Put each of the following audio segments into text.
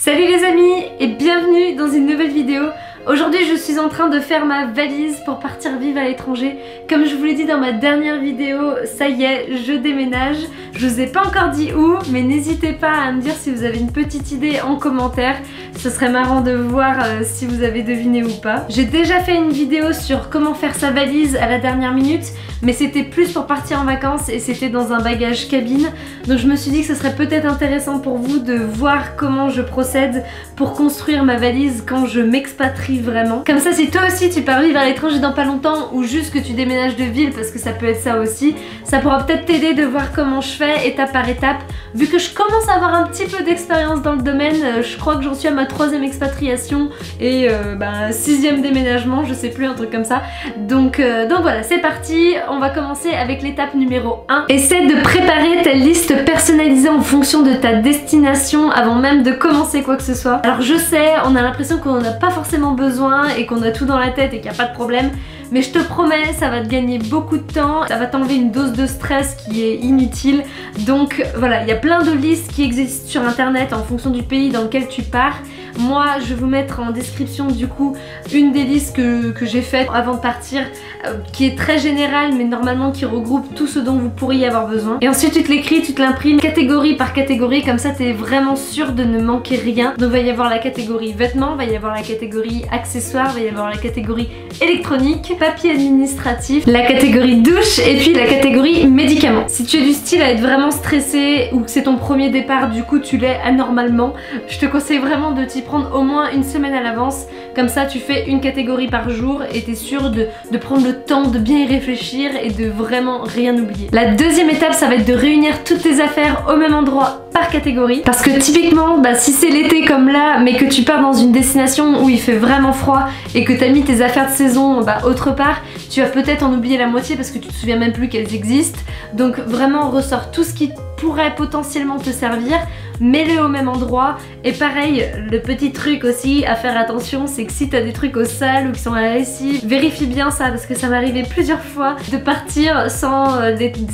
Salut les amis et bienvenue dans une nouvelle vidéo. Aujourd'hui je suis en train de faire ma valise pour partir vivre à l'étranger. Comme je vous l'ai dit dans ma dernière vidéo, ça y est, je déménage. Je vous ai pas encore dit où, mais n'hésitez pas à me dire si vous avez une petite idée en commentaire. Ce serait marrant de voir si vous avez deviné ou pas. J'ai déjà fait une vidéo sur comment faire sa valise à la dernière minute, mais c'était plus pour partir en vacances et c'était dans un bagage cabine. Donc je me suis dit que ce serait peut-être intéressant pour vous de voir comment je procède pour construire ma valise quand je m'expatrie vraiment. Comme ça, si toi aussi tu pars vivre à l'étranger dans pas longtemps ou juste que tu déménages de ville, parce que ça peut être ça aussi, ça pourra peut-être t'aider de voir comment je fais étape par étape. Vu que je commence à avoir un petit peu d'expérience dans le domaine, je crois que j'en suis à ma 3e expatriation et 6e déménagement, je sais plus, un truc comme ça. Donc voilà, c'est parti, on va commencer avec l'étape numéro 1. Essaie de préparer ta liste personnalisée en fonction de ta destination avant même de commencer quoi que ce soit. Alors je sais, on a l'impression qu'on n'en a pas forcément besoin et qu'on a tout dans la tête et qu'il n'y a pas de problème, mais je te promets, ça va te gagner beaucoup de temps, ça va t'enlever une dose de stress qui est inutile. Donc voilà, il y a plein de listes qui existent sur internet en fonction du pays dans lequel tu pars. Moi je vais vous mettre en description du coup une des listes que j'ai faites avant de partir, qui est très générale mais normalement qui regroupe tout ce dont vous pourriez avoir besoin. Et ensuite tu te l'écris, tu te l'imprimes catégorie par catégorie, comme ça tu es vraiment sûr de ne manquer rien. Donc il va y avoir la catégorie vêtements, il va y avoir la catégorie accessoires, il va y avoir la catégorie électronique, papier administratif, la catégorie douche et puis la catégorie médicaments. Si tu es du style à être vraiment stressé ou que c'est ton premier départ, du coup tu l'es anormalement, je te conseille vraiment de t'y prendre au moins une semaine à l'avance. Comme ça tu fais une catégorie par jour et t'es sûr de prendre le temps de bien y réfléchir et de vraiment rien oublier. La deuxième étape, ça va être de réunir toutes tes affaires au même endroit par catégorie, parce que typiquement si c'est l'été comme là mais que tu pars dans une destination où il fait vraiment froid et que tu as mis tes affaires de saison autre part, tu vas peut-être en oublier la moitié parce que tu te souviens même plus qu'elles existent. Donc vraiment ressors tout ce qui pourrait potentiellement te servir, mets-le au même endroit. Et pareil, le petit truc aussi à faire attention, c'est que si tu as des trucs au sale ou qui sont à la lessive, vérifie bien ça, parce que ça m'est arrivé plusieurs fois de partir sans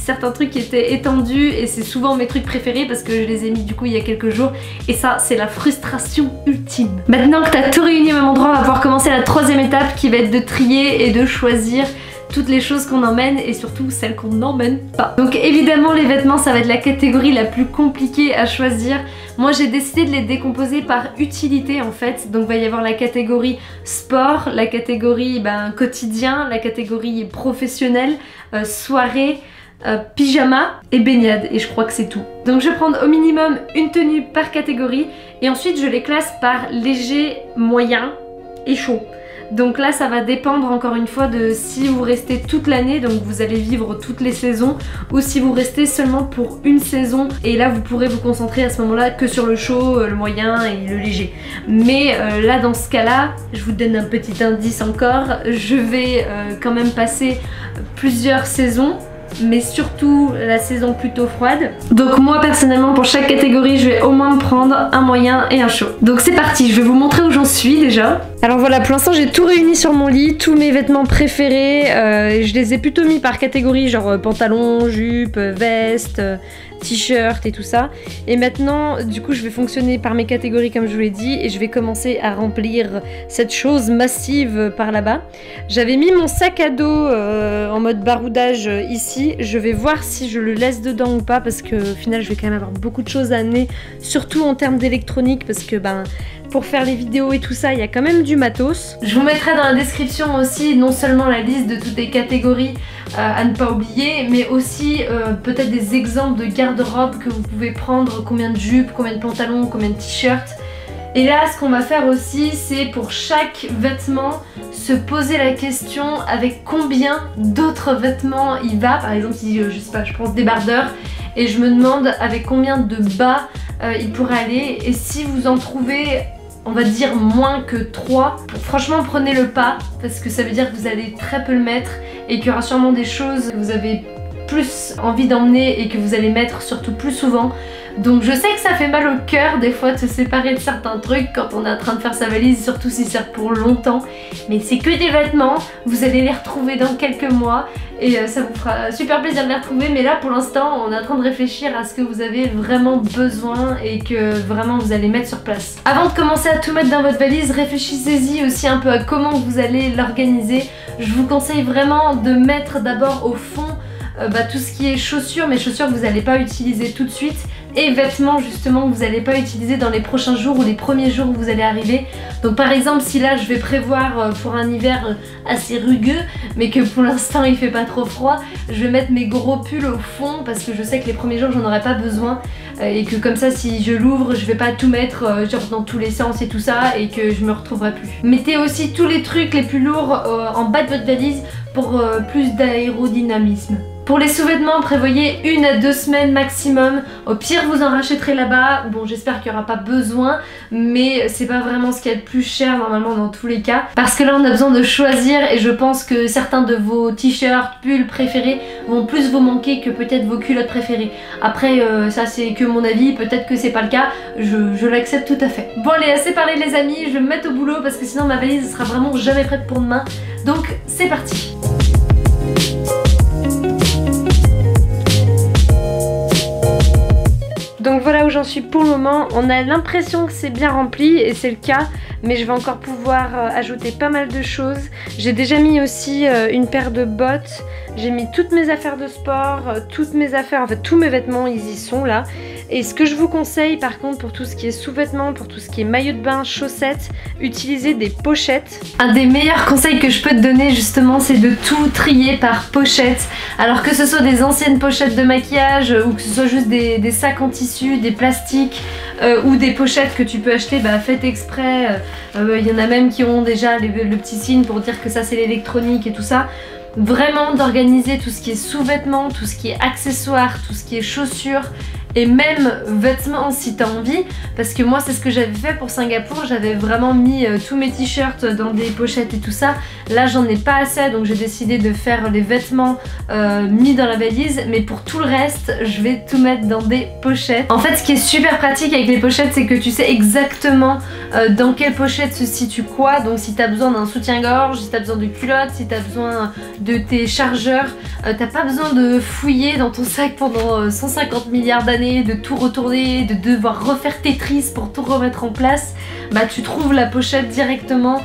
certains trucs qui étaient étendus, et c'est souvent mes trucs préférés parce que je les ai mis du coup il y a quelques jours, et ça c'est la frustration ultime. Maintenant que tu as tout réuni au même endroit, on va pouvoir commencer la 3e étape qui va être de trier et de choisir toutes les choses qu'on emmène et surtout celles qu'on n'emmène pas. Donc évidemment les vêtements, ça va être la catégorie la plus compliquée à choisir. Moi j'ai décidé de les décomposer par utilité en fait. Donc il va y avoir la catégorie sport, la catégorie quotidien, la catégorie professionnelle, soirée, pyjama et baignade, et je crois que c'est tout. Donc je vais prendre au minimum une tenue par catégorie et ensuite je les classe par léger, moyen et chaud. Donc là ça va dépendre encore une fois de si vous restez toute l'année, donc vous allez vivre toutes les saisons, ou si vous restez seulement pour une saison, et là vous pourrez vous concentrer à ce moment là que sur le chaud, le moyen et le léger. Mais là dans ce cas là, je vous donne un petit indice encore, je vais quand même passer plusieurs saisons, mais surtout la saison plutôt froide. Donc moi personnellement pour chaque catégorie je vais au moins prendre un moyen et un chaud. Donc c'est parti, je vais vous montrer où j'en suis déjà. Alors voilà, pour l'instant j'ai tout réuni sur mon lit, tous mes vêtements préférés, je les ai plutôt mis par catégorie, genre pantalon, jupe, veste, t-shirt et tout ça. Et maintenant du coup je vais fonctionner par mes catégories comme je vous l'ai dit, et je vais commencer à remplir cette chose massive par là-bas. J'avais mis mon sac à dos en mode baroudage ici, je vais voir si je le laisse dedans ou pas, parce que au final je vais quand même avoir beaucoup de choses à amener, surtout en termes d'électronique, parce que pour faire les vidéos et tout ça il y a quand même du matos. Je vous mettrai dans la description aussi non seulement la liste de toutes les catégories à ne pas oublier, mais aussi peut-être des exemples de garde-robe que vous pouvez prendre, combien de jupes, combien de pantalons, combien de t-shirts. Et là ce qu'on va faire aussi, c'est pour chaque vêtement se poser la question avec combien d'autres vêtements il va. Par exemple si je sais pas, je prends débardeur et je me demande avec combien de bas il pourrait aller, et si vous en trouvez on va dire moins que 3, franchement prenez le pas, parce que ça veut dire que vous allez très peu le mettre et qu'il y aura sûrement des choses que vous avez plus envie d'emmener et que vous allez mettre surtout plus souvent. Donc je sais que ça fait mal au cœur des fois de se séparer de certains trucs quand on est en train de faire sa valise, surtout si c'est pour longtemps. Mais c'est que des vêtements, vous allez les retrouver dans quelques mois et ça vous fera super plaisir de les retrouver. Mais là pour l'instant on est en train de réfléchir à ce que vous avez vraiment besoin et que vraiment vous allez mettre sur place. Avant de commencer à tout mettre dans votre valise, réfléchissez-y aussi un peu à comment vous allez l'organiser. Je vous conseille vraiment de mettre d'abord au fond tout ce qui est chaussures, mais chaussures que vous n'allez pas utiliser tout de suite, et vêtements justement que vous n'allez pas utiliser dans les prochains jours ou les premiers jours où vous allez arriver. Donc par exemple si là je vais prévoir pour un hiver assez rugueux mais que pour l'instant il fait pas trop froid, je vais mettre mes gros pulls au fond parce que je sais que les premiers jours j'en aurai pas besoin et que comme ça si je l'ouvre je vais pas tout mettre genre dans tous les sens et tout ça et que je me retrouverai plus. Mettez aussi tous les trucs les plus lourds en bas de votre valise pour plus d'aérodynamisme. Pour les sous-vêtements, prévoyez 1 à 2 semaines maximum. Au pire, vous en rachèterez là-bas. Bon, j'espère qu'il n'y aura pas besoin, mais c'est pas vraiment ce qu'il y a de plus cher normalement dans tous les cas. Parce que là, on a besoin de choisir et je pense que certains de vos t-shirts, pulls préférés vont plus vous manquer que peut-être vos culottes préférées. Après, ça c'est que mon avis, peut-être que c'est pas le cas. Je l'accepte tout à fait. Bon, allez, assez parlé les amis, je vais me mettre au boulot parce que sinon ma valise sera vraiment jamais prête pour demain. Donc, c'est parti. Donc voilà où j'en suis pour le moment. On a l'impression que c'est bien rempli et c'est le cas, mais je vais encore pouvoir ajouter pas mal de choses. J'ai déjà mis aussi une paire de bottes. J'ai mis toutes mes affaires de sport, toutes mes affaires, en fait tous mes vêtements ils y sont là. Et ce que je vous conseille par contre pour tout ce qui est sous-vêtements, pour tout ce qui est maillot de bain, chaussettes, utilisez des pochettes. Un des meilleurs conseils que je peux te donner justement c'est de tout trier par pochette. Alors que ce soit des anciennes pochettes de maquillage ou que ce soit juste des sacs en tissu, des plastiques ou des pochettes que tu peux acheter faites exprès. Il y en a même qui ont déjà le petit signe pour dire que ça c'est l'électronique et tout ça. Vraiment d'organiser tout ce qui est sous-vêtements, tout ce qui est accessoires, tout ce qui est chaussures et même vêtements si t'as envie, parce que moi c'est ce que j'avais fait pour Singapour, j'avais vraiment mis tous mes t-shirts dans des pochettes et tout ça. Là j'en ai pas assez donc j'ai décidé de faire les vêtements mis dans la valise, mais pour tout le reste je vais tout mettre dans des pochettes. En fait ce qui est super pratique avec les pochettes c'est que tu sais exactement dans quelle pochette se situe quoi, donc si t'as besoin d'un soutien-gorge, si t'as besoin de culottes, si t'as besoin de tes chargeurs, t'as pas besoin de fouiller dans ton sac pendant 150 milliards d'années, de tout retourner, de devoir refaire Tetris pour tout remettre en place. Tu trouves la pochette directement,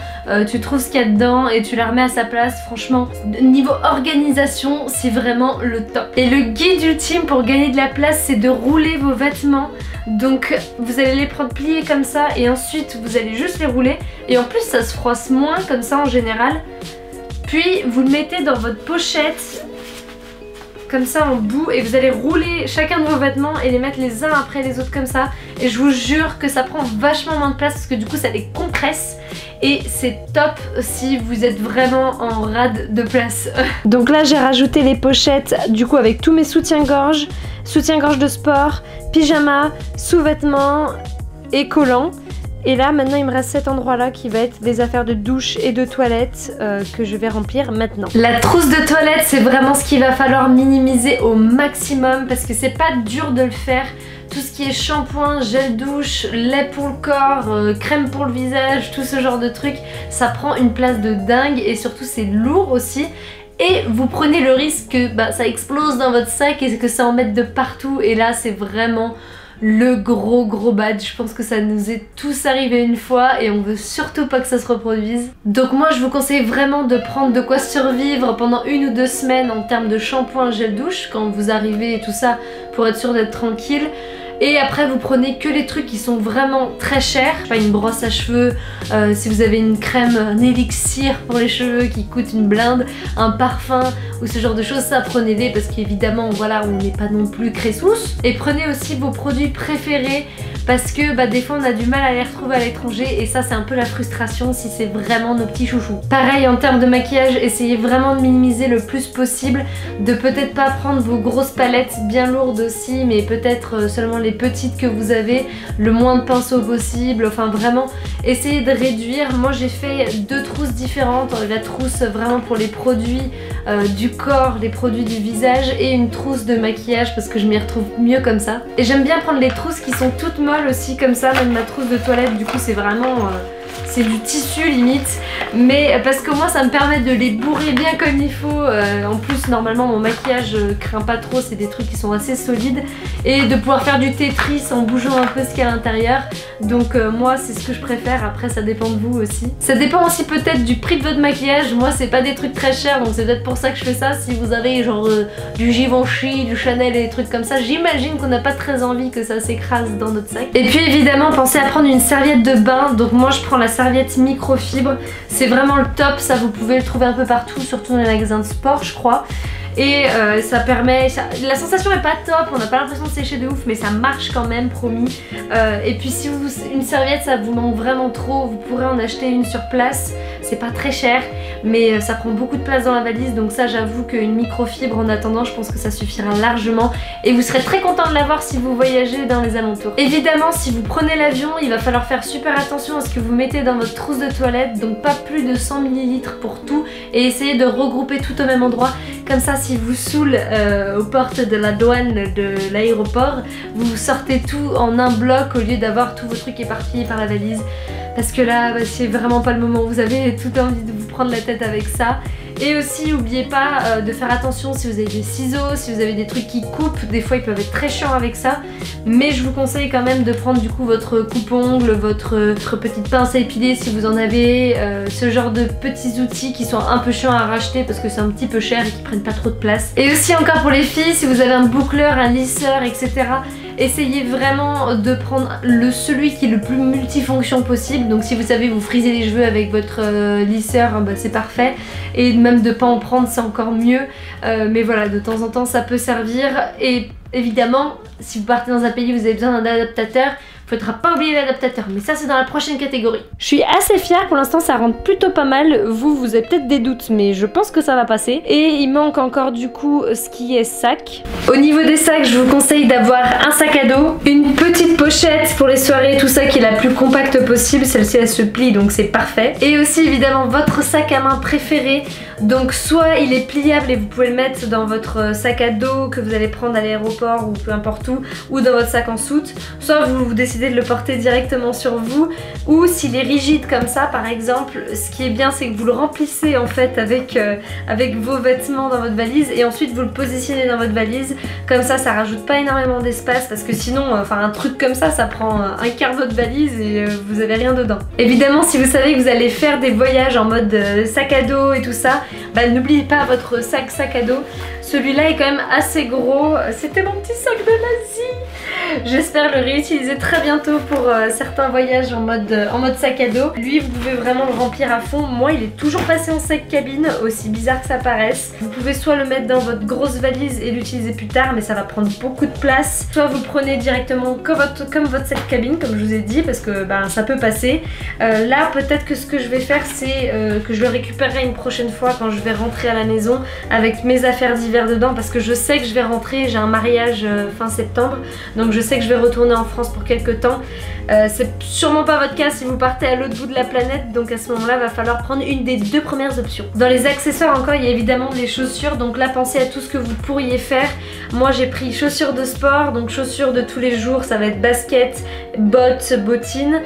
tu trouves ce qu'il y a dedans et tu la remets à sa place. Franchement, niveau organisation, c'est vraiment le top. Et le guide ultime pour gagner de la place, c'est de rouler vos vêtements. Donc vous allez les prendre pliés comme ça et ensuite vous allez juste les rouler. Et en plus ça se froisse moins comme ça en général. Puis vous le mettez dans votre pochette comme ça en bout et vous allez rouler chacun de vos vêtements et les mettre les uns après les autres comme ça. Et je vous jure que ça prend vachement moins de place parce que du coup ça les compresse et c'est top si vous êtes vraiment en rade de place. Donc là j'ai rajouté les pochettes du coup avec tous mes soutiens-gorge, soutien-gorge de sport, pyjama, sous-vêtements et collants. Et là maintenant il me reste cet endroit là qui va être des affaires de douche et de toilette que je vais remplir maintenant. La trousse de toilette c'est vraiment ce qu'il va falloir minimiser au maximum parce que c'est pas dur de le faire. Tout ce qui est shampoing, gel douche, lait pour le corps, crème pour le visage, tout ce genre de trucs, ça prend une place de dingue et surtout c'est lourd aussi. Et vous prenez le risque que ça explose dans votre sac et que ça en mette de partout et là c'est vraiment le gros bad. Je pense que ça nous est tous arrivé une fois et on veut surtout pas que ça se reproduise. Donc moi je vous conseille vraiment de prendre de quoi survivre pendant 1 ou 2 semaines en termes de shampoing, gel douche quand vous arrivez et tout ça pour être sûr d'être tranquille. Et après vous prenez que les trucs qui sont vraiment très chers, pas une brosse à cheveux, si vous avez une crème, un élixir pour les cheveux qui coûte une blinde, un parfum ou ce genre de choses, ça prenez-les parce qu'évidemment voilà on n'est pas non plus cressous. Et prenez aussi vos produits préférés parce que des fois on a du mal à les retrouver à l'étranger et ça c'est un peu la frustration si c'est vraiment nos petits chouchous. Pareil en termes de maquillage, essayez vraiment de minimiser le plus possible, de peut-être pas prendre vos grosses palettes bien lourdes aussi mais peut-être seulement les petites que vous avez, le moins de pinceaux possible, enfin vraiment essayez de réduire. Moi j'ai fait 2 trousses différentes, la trousse vraiment pour les produits du corps, les produits du visage et une trousse de maquillage parce que je m'y retrouve mieux comme ça. Et j'aime bien prendre les trousses qui sont toutes molles aussi comme ça, même ma trousse de toilette du coup c'est vraiment... c'est du tissu limite, mais parce que moi ça me permet de les bourrer bien comme il faut. En plus normalement mon maquillage craint pas trop, c'est des trucs qui sont assez solides, et de pouvoir faire du Tetris en bougeant un peu ce qu'il y a à l'intérieur. Donc moi c'est ce que je préfère, après ça dépend de vous aussi. Ça dépend aussi peut-être du prix de votre maquillage, moi c'est pas des trucs très chers donc c'est peut-être pour ça que je fais ça. Si vous avez genre du Givenchy, du Chanel et des trucs comme ça, j'imagine qu'on n'a pas très envie que ça s'écrase dans notre sac. Et puis évidemment pensez à prendre une serviette de bain, donc moi je prends la serviette microfibre, c'est vraiment le top, ça vous pouvez le trouver un peu partout, surtout dans les magasins de sport je crois. Et ça permet, la sensation est pas top, on n'a pas l'impression de sécher de ouf, mais ça marche quand même, promis. Et puis si une serviette ça vous manque vraiment trop, vous pourrez en acheter une sur place, c'est pas très cher, mais ça prend beaucoup de place dans la valise, donc ça j'avoue qu'une microfibre en attendant je pense que ça suffira largement, et vous serez très content de l'avoir si vous voyagez dans les alentours. Évidemment si vous prenez l'avion, il va falloir faire super attention à ce que vous mettez dans votre trousse de toilette, donc pas plus de 100 ml pour tout, et essayez de regrouper tout au même endroit, comme ça si vous saoule aux portes de la douane de l'aéroport, vous sortez tout en un bloc au lieu d'avoir tous vos trucs éparpillés par la valise. Parce que là, c'est vraiment pas le moment, vous avez tout envie de vous prendre la tête avec ça. Et aussi, n'oubliez pas de faire attention si vous avez des ciseaux, si vous avez des trucs qui coupent, des fois ils peuvent être très chiants avec ça. Mais je vous conseille quand même de prendre du coup votre coupe-ongle, votre petite pince à épiler si vous en avez, ce genre de petits outils qui sont un peu chiants à racheter parce que c'est un petit peu cher et qui prennent pas trop de place. Et aussi encore pour les filles, si vous avez un boucleur, un lisseur, etc. Essayez vraiment de prendre celui qui est le plus multifonction possible. Donc si vous savez vous frisez les cheveux avec votre lisseur, bah, c'est parfait. Et même de pas en prendre c'est encore mieux. Mais voilà, de temps en temps ça peut servir. Et évidemment, si vous partez dans un pays où vous avez besoin d'un adaptateur, il faudra pas oublier l'adaptateur, mais ça c'est dans la prochaine catégorie. Je suis assez fière, pour l'instant ça rentre plutôt pas mal. Vous avez peut-être des doutes, mais je pense que ça va passer. Et il manque encore du coup ce qui est sac. Au niveau des sacs, je vous conseille d'avoir un sac à dos, une petite pochette pour les soirées, tout ça qui est la plus compacte possible. Celle-ci elle se plie donc c'est parfait. Et aussi évidemment votre sac à main préféré. Donc soit il est pliable et vous pouvez le mettre dans votre sac à dos que vous allez prendre à l'aéroport ou peu importe où, ou dans votre sac en soute, soit vous décidez de le porter directement sur vous, ou s'il est rigide comme ça par exemple, ce qui est bien c'est que vous le remplissez en fait avec vos vêtements dans votre valise et ensuite vous le positionnez dans votre valise, comme ça ça rajoute pas énormément d'espace parce que sinon un truc comme ça prend un quart de votre valise et vous avez rien dedans. Évidemment si vous savez que vous allez faire des voyages en mode sac à dos et tout ça, bah, n'oubliez pas votre sac à dos. Celui-là est quand même assez gros, c'était mon petit sac de l'Asie. J'espère le réutiliser très bientôt pour certains voyages en mode sac à dos. Lui vous pouvez vraiment le remplir à fond. Moi il est toujours passé en sac cabine, aussi bizarre que ça paraisse. Vous pouvez soit le mettre dans votre grosse valise et l'utiliser plus tard, mais ça va prendre beaucoup de place. Soit vous prenez directement comme votre sac cabine comme je vous ai dit, parce que ben, ça peut passer. Là peut-être que ce que je vais faire c'est que je le récupérerai une prochaine fois quand je vais rentrer à la maison avec mes affaires d'hiver dedans, parce que je sais que je vais rentrer, j'ai un mariage fin septembre, donc je sais que je vais retourner en France pour quelques temps. C'est sûrement pas votre cas si vous partez à l'autre bout de la planète, donc à ce moment là va falloir prendre une des deux premières options. Dans les accessoires encore il y a évidemment les chaussures, donc là pensez à tout ce que vous pourriez faire. Moi j'ai pris chaussures de sport, donc chaussures de tous les jours, ça va être basket, bottes, bottines.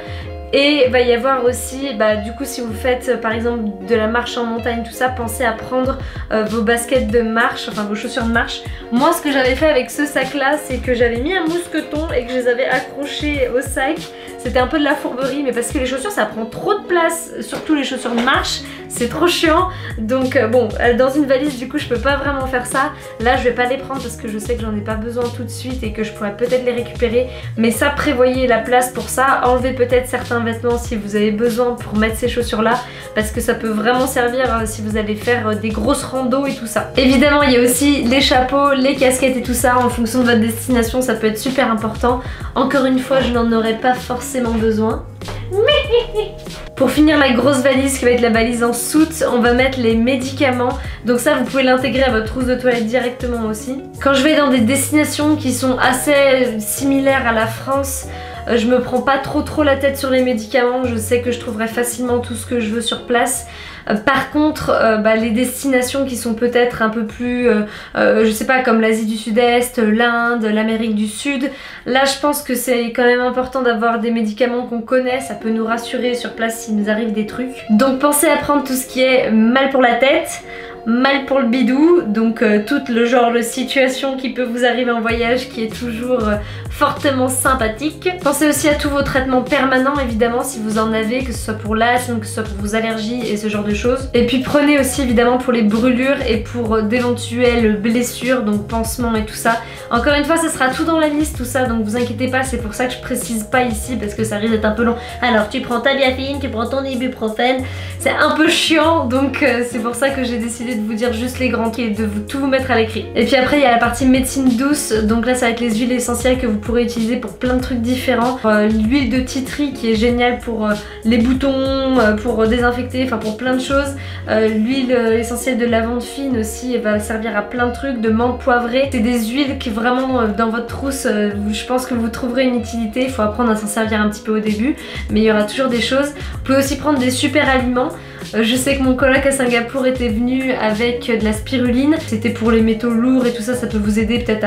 Et il va y avoir aussi, du coup si vous faites par exemple de la marche en montagne tout ça, pensez à prendre vos baskets de marche, enfin vos chaussures de marche. Moi ce que j'avais fait avec ce sac là, c'est que j'avais mis un mousqueton et que je les avais accrochés au sac. C'était un peu de la fourberie, mais parce que les chaussures ça prend trop de place, surtout les chaussures de marche, c'est trop chiant. Donc bon, dans une valise du coup je peux pas vraiment faire ça. Là je vais pas les prendre parce que je sais que j'en ai pas besoin tout de suite et que je pourrais peut-être les récupérer. Mais ça, prévoyez la place pour ça, enlevez peut-être certains vêtements si vous avez besoin pour mettre ces chaussures là, parce que ça peut vraiment servir si vous allez faire des grosses randos et tout ça. Évidemment il y a aussi les chapeaux, les casquettes et tout ça, en fonction de votre destination ça peut être super important. Encore une fois je n'en aurais pas forcément besoin. Pour finir la grosse valise qui va être la valise en soute, on va mettre les médicaments. Donc ça vous pouvez l'intégrer à votre trousse de toilette directement aussi. Quand je vais dans des destinations qui sont assez similaires à la France, Je me prends pas trop la tête sur les médicaments, je sais que je trouverai facilement tout ce que je veux sur place. Par contre, les destinations qui sont peut-être un peu plus, je sais pas, comme l'Asie du Sud-Est, l'Inde, l'Amérique du Sud, là je pense que c'est quand même important d'avoir des médicaments qu'on connaît, ça peut nous rassurer sur place s'il nous arrive des trucs. Donc pensez à prendre tout ce qui est mal pour la tête, mal pour le bidou, donc tout le genre de situation qui peut vous arriver en voyage qui est toujours fortement sympathique. Pensez aussi à tous vos traitements permanents évidemment si vous en avez, que ce soit pour l'asthme, que ce soit pour vos allergies et ce genre de choses. Et puis prenez aussi évidemment pour les brûlures et pour d'éventuelles blessures, donc pansements et tout ça. Encore une fois ça sera tout dans la liste tout ça, donc vous inquiétez pas, c'est pour ça que je précise pas ici parce que ça risque d'être un peu long. Alors tu prends ta biafine, tu prends ton ibuprofène, c'est un peu chiant donc c'est pour ça que j'ai décidé de vous dire juste les grands trucs et de tout vous mettre à l'écrit. Et puis après il y a la partie médecine douce, donc là ça va être les huiles essentielles que vous pourrez utiliser pour plein de trucs différents. L'huile de titri qui est géniale pour les boutons, pour désinfecter, enfin pour plein de choses. L'huile essentielle de lavande fine aussi, elle va servir à plein de trucs, de menthe poivrée. C'est des huiles qui vraiment dans votre trousse, je pense que vous trouverez une utilité. Il faut apprendre à s'en servir un petit peu au début, mais il y aura toujours des choses. Vous pouvez aussi prendre des super aliments. Je sais que mon coloc à Singapour était venu avec de la spiruline, c'était pour les métaux lourds et tout ça, ça peut vous aider peut-être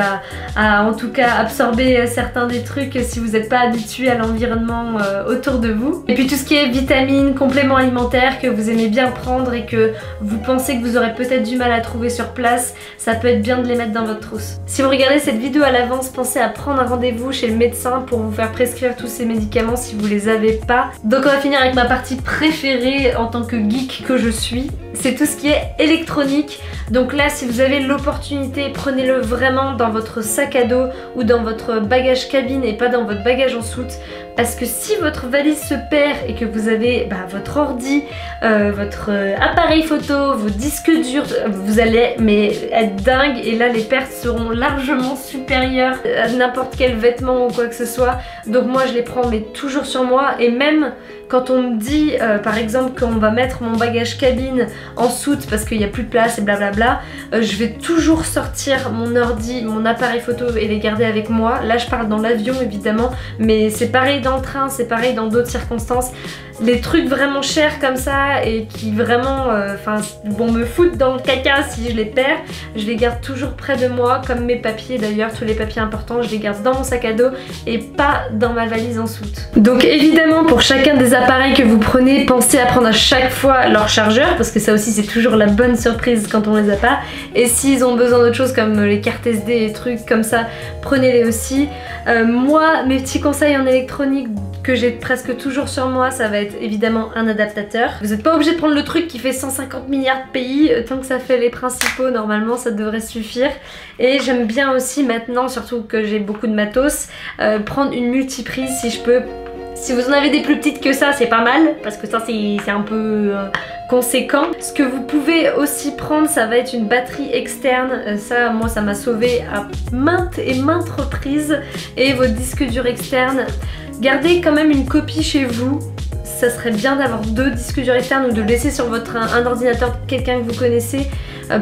à en tout cas absorber certains des trucs si vous n'êtes pas habitué à l'environnement autour de vous. Et puis tout ce qui est vitamines, compléments alimentaires que vous aimez bien prendre et que vous pensez que vous aurez peut-être du mal à trouver sur place, ça peut être bien de les mettre dans votre trousse. Si vous regardez cette vidéo à l'avance, pensez à prendre un rendez-vous chez le médecin pour vous faire prescrire tous ces médicaments si vous les avez pas. Donc on va finir avec ma partie préférée en tant que geek que je suis, c'est tout ce qui est électronique. Donc là si vous avez l'opportunité, prenez-le vraiment dans votre sac à dos ou dans votre bagage cabine et pas dans votre bagage en soute, parce que si votre valise se perd et que vous avez votre ordi, votre appareil photo, vos disques durs, vous allez être dingue, et là les pertes seront largement supérieures à n'importe quel vêtement ou quoi que ce soit. Donc moi je les prends mais toujours sur moi, et même quand on me dit par exemple qu'on va mettre mon bagage cabine en soute parce qu'il n'y a plus de place et blablabla, je vais toujours sortir mon ordi, mon appareil photo et les garder avec moi. Là je parle dans l'avion évidemment, mais c'est pareil dans le train, c'est pareil dans d'autres circonstances. Les trucs vraiment chers comme ça et qui vraiment vont me foutre dans le caca si je les perds, je les garde toujours près de moi, comme mes papiers d'ailleurs, tous les papiers importants je les garde dans mon sac à dos et pas dans ma valise en soute. Donc évidemment pour chacun des appareils que vous prenez, pensez à prendre à chaque fois leur chargeur, parce que ça aussi c'est toujours la bonne surprise quand on les a pas, et s'ils ont besoin d'autre chose comme les cartes SD et trucs comme ça, prenez-les aussi. Moi mes petits conseils en électronique que j'ai presque toujours sur moi, ça va être évidemment un adaptateur. Vous n'êtes pas obligé de prendre le truc qui fait 150 milliards de pays, tant que ça fait les principaux, normalement ça devrait suffire. Et j'aime bien aussi maintenant, surtout que j'ai beaucoup de matos, prendre une multiprise si je peux. Si vous en avez des plus petites que ça, c'est pas mal, parce que ça c'est un peu conséquent. Ce que vous pouvez aussi prendre, ça va être une batterie externe. Ça, moi, ça m'a sauvé à maintes et maintes reprises. Et votre disque dur externe, gardez quand même une copie chez vous. Ça serait bien d'avoir 2 disques durs externes ou de laisser sur un ordinateur de quelqu'un que vous connaissez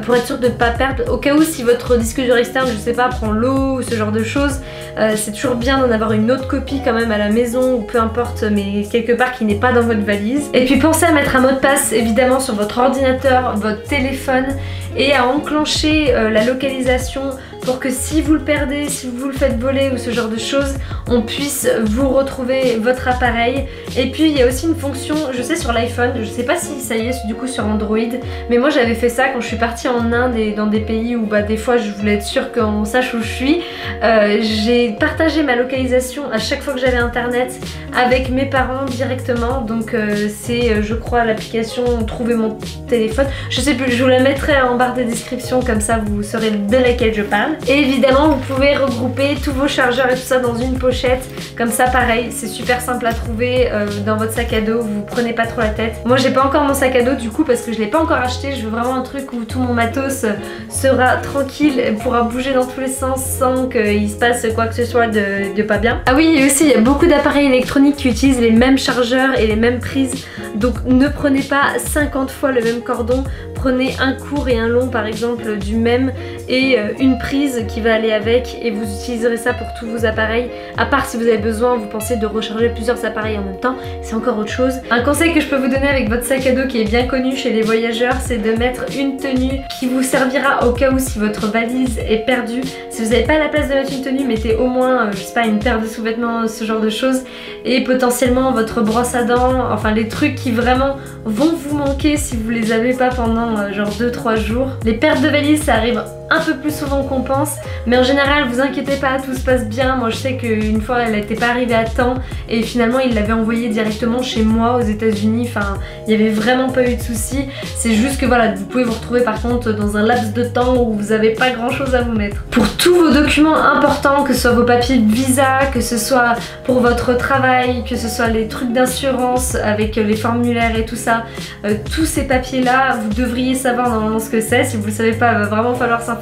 pour être sûr de ne pas perdre. Au cas où si votre disque dur externe, je sais pas, prend l'eau ou ce genre de choses, c'est toujours bien d'en avoir une autre copie quand même à la maison ou peu importe, mais quelque part qui n'est pas dans votre valise. Et puis pensez à mettre un mot de passe évidemment sur votre ordinateur, votre téléphone, et à enclencher la localisation pour que si vous le perdez, si vous le faites voler ou ce genre de choses, on puisse vous retrouver votre appareil. Et puis il y a aussi une fonction, je sais sur l'iPhone, je sais pas si ça y est du coup sur Android, mais moi j'avais fait ça quand je suis partie en Inde et dans des pays où des fois je voulais être sûre qu'on sache où je suis. J'ai partagé ma localisation à chaque fois que j'avais internet avec mes parents directement, donc c'est je crois l'application Trouver mon téléphone, je sais plus, je vous la mettrai en barre de description, comme ça vous saurez de laquelle je parle. Et évidemment vous pouvez regrouper tous vos chargeurs et tout ça dans une pochette, comme ça pareil c'est super simple à trouver dans votre sac à dos, vous prenez pas trop la tête. Moi j'ai pas encore mon sac à dos du coup parce que je l'ai pas encore acheté, je veux vraiment un truc où tout mon matos sera tranquille et pourra bouger dans tous les sens sans qu'il se passe quoi que ce soit de pas bien. Ah oui, et aussi il y a beaucoup d'appareils électroniques qui utilisent les mêmes chargeurs et les mêmes prises, donc ne prenez pas 50 fois le même cordon, prenez un court et un long par exemple du même et une prise prise qui va aller avec et vous utiliserez ça pour tous vos appareils. À part si vous avez besoin, vous pensez de recharger plusieurs appareils en même temps, c'est encore autre chose. Un conseil que je peux vous donner avec votre sac à dos qui est bien connu chez les voyageurs, c'est de mettre une tenue qui vous servira au cas où si votre valise est perdue. Si vous n'avez pas la place de mettre une tenue, mettez au moins, je sais pas, une paire de sous-vêtements, ce genre de choses, et potentiellement votre brosse à dents, enfin les trucs qui vraiment vont vous manquer si vous les avez pas pendant genre 2-3 jours. Les pertes de valise, ça arrive un peu plus souvent qu'on pense, mais en général vous inquiétez pas, tout se passe bien. Moi je sais qu'une fois elle n'était pas arrivée à temps et finalement il l'avait envoyée directement chez moi aux États-Unis. Enfin il n'y avait vraiment pas eu de soucis. C'est juste que voilà, vous pouvez vous retrouver par contre dans un laps de temps où vous n'avez pas grand chose à vous mettre. Pour tous vos documents importants, que ce soit vos papiers de visa, que ce soit pour votre travail, que ce soit les trucs d'assurance avec les formulaires et tout ça, tous ces papiers là vous devriez savoir normalement ce que c'est. Si vous le savez pas, il va vraiment falloir s'informer.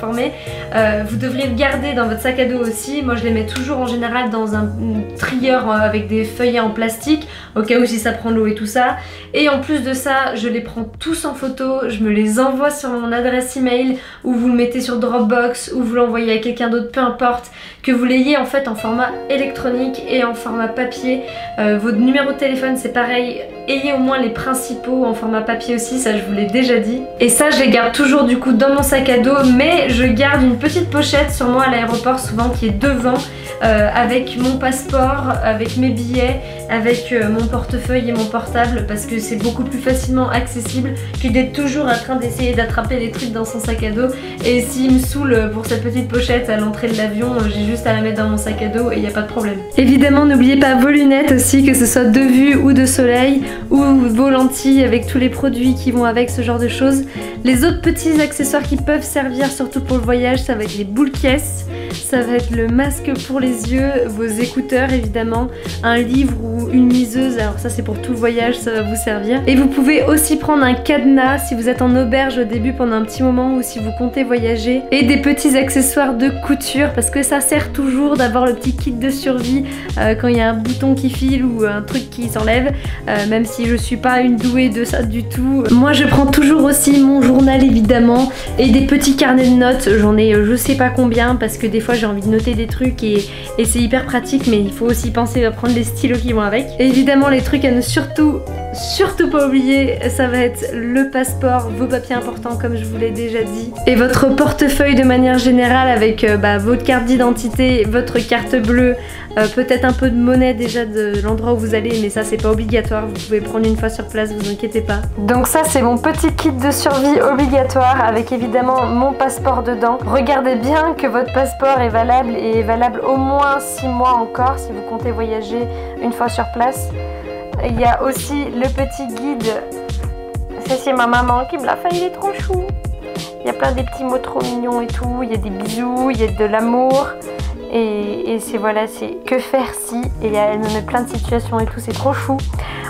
Vous devriez le garder dans votre sac à dos aussi. Moi je les mets toujours en général dans un trieur avec des feuillets en plastique au cas où si ça prend l'eau et tout ça. Et en plus de ça, je les prends tous en photo, je me les envoie sur mon adresse email, ou vous le mettez sur Dropbox, ou vous l'envoyez à quelqu'un d'autre, peu importe. Que vous l'ayez en fait en format électronique et en format papier. Votre numéro de téléphone c'est pareil, ayez au moins les principaux en format papier aussi, ça je vous l'ai déjà dit. Et ça je les garde toujours du coup dans mon sac à dos, mais je garde une petite pochette sur moi à l'aéroport souvent qui est devant, avec mon passeport, avec mes billets, avec mon portefeuille et mon portable, parce que c'est beaucoup plus facilement accessible que d'être toujours en train d'essayer d'attraper les trucs dans son sac à dos. Et s'il me saoule pour cette petite pochette à l'entrée de l'avion, j'ai juste à la mettre dans mon sac à dos et il n'y a pas de problème. Évidemment n'oubliez pas vos lunettes aussi, que ce soit de vue ou de soleil, ou vos lentilles avec tous les produits qui vont avec, ce genre de choses. Les autres petits accessoires qui peuvent servir surtout pour le voyage, ça va être les boules caisses, ça va être le masque pour les yeux, vos écouteurs évidemment, un livre ou une liseuse, alors ça c'est pour tout le voyage, ça va vous servir. Et vous pouvez aussi prendre un cadenas si vous êtes en auberge au début pendant un petit moment ou si vous comptez voyager, et des petits accessoires de couture parce que ça sert toujours d'avoir le petit kit de survie quand il y a un bouton qui file ou un truc qui s'enlève, même si je suis pas une douée de ça du tout. Moi je prends toujours aussi mon journal évidemment et des petits carnets de notes, j'en ai je sais pas combien parce que des fois j'ai envie de noter des trucs et c'est hyper pratique, mais il faut aussi penser à prendre les stylos qui vont avec. Et évidemment les trucs à ne surtout pas oublier, ça va être le passeport, vos papiers importants comme je vous l'ai déjà dit, et votre portefeuille de manière générale avec votre carte d'identité, votre carte bleue, peut-être un peu de monnaie déjà de l'endroit où vous allez, mais ça c'est pas obligatoire, vous pouvez prendre une fois sur place, vous inquiétez pas. Donc ça c'est mon petit kit de survie obligatoire avec évidemment mon passeport dedans. Regardez bien que votre passeport est valable et est valable au moins 6 mois encore si vous comptez voyager une fois sur place. Il y a aussi le petit guide, ça c'est ma maman qui me l'a fait, il est trop chou. Il y a plein des petits mots trop mignons et tout, il y a des bisous, il y a de l'amour. Et c'est voilà, c'est que faire si, et elle me met plein de situations et tout, c'est trop chou.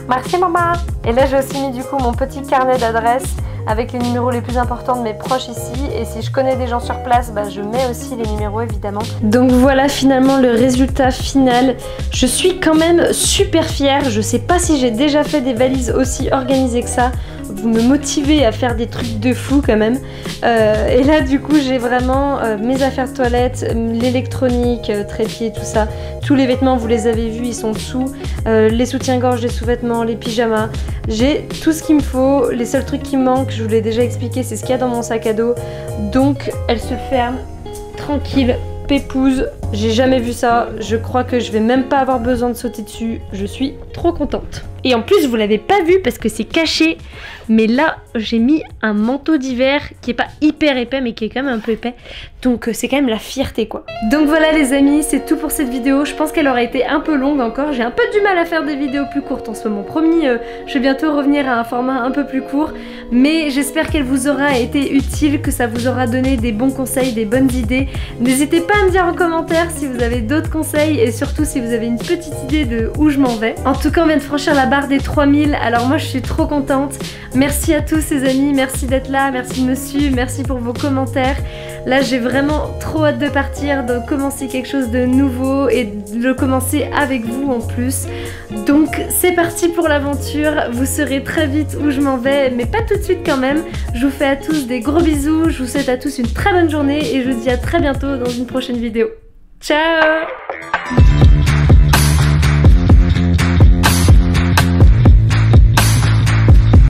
Merci maman. Et là j'ai aussi mis du coup mon petit carnet d'adresses avec les numéros les plus importants de mes proches ici, et si je connais des gens sur place, je mets aussi les numéros évidemment. Donc voilà finalement le résultat final. Je suis quand même super fière, je sais pas si j'ai déjà fait des valises aussi organisées que ça. Vous me motivez à faire des trucs de fou quand même. Et là du coup j'ai vraiment mes affaires de toilette, l'électronique, trépied, tout ça. Tous les vêtements vous les avez vus, ils sont dessous. Les soutiens-gorge, les sous-vêtements, les pyjamas. J'ai tout ce qu'il me faut. Les seuls trucs qui me manquent, je vous l'ai déjà expliqué, c'est ce qu'il y a dans mon sac à dos. Donc elle se ferme tranquille, pépouze. J'ai jamais vu ça, je crois que je vais même pas avoir besoin de sauter dessus. Je suis trop contente. Et en plus vous l'avez pas vu parce que c'est caché, mais là j'ai mis un manteau d'hiver qui est pas hyper épais mais qui est quand même un peu épais, donc c'est quand même la fierté quoi. Donc voilà les amis, c'est tout pour cette vidéo. Je pense qu'elle aurait été un peu longue encore, j'ai un peu du mal à faire des vidéos plus courtes en ce moment. Promis, je vais bientôt revenir à un format un peu plus court, mais j'espère qu'elle vous aura été utile, que ça vous aura donné des bons conseils, des bonnes idées. N'hésitez pas à me dire en commentaire commentaires si vous avez d'autres conseils et surtout si vous avez une petite idée de où je m'en vais. En tout cas, on vient de franchir la barre des 3000, alors moi je suis trop contente. Merci à tous les amis, merci d'être là, merci de me suivre, merci pour vos commentaires. Là j'ai vraiment trop hâte de partir, de commencer quelque chose de nouveau et de le commencer avec vous en plus. Donc c'est parti pour l'aventure, vous saurez très vite où je m'en vais, mais pas tout de suite quand même. Je vous fais à tous des gros bisous, je vous souhaite à tous une très bonne journée et je vous dis à très bientôt dans une prochaine vidéo. Ciao!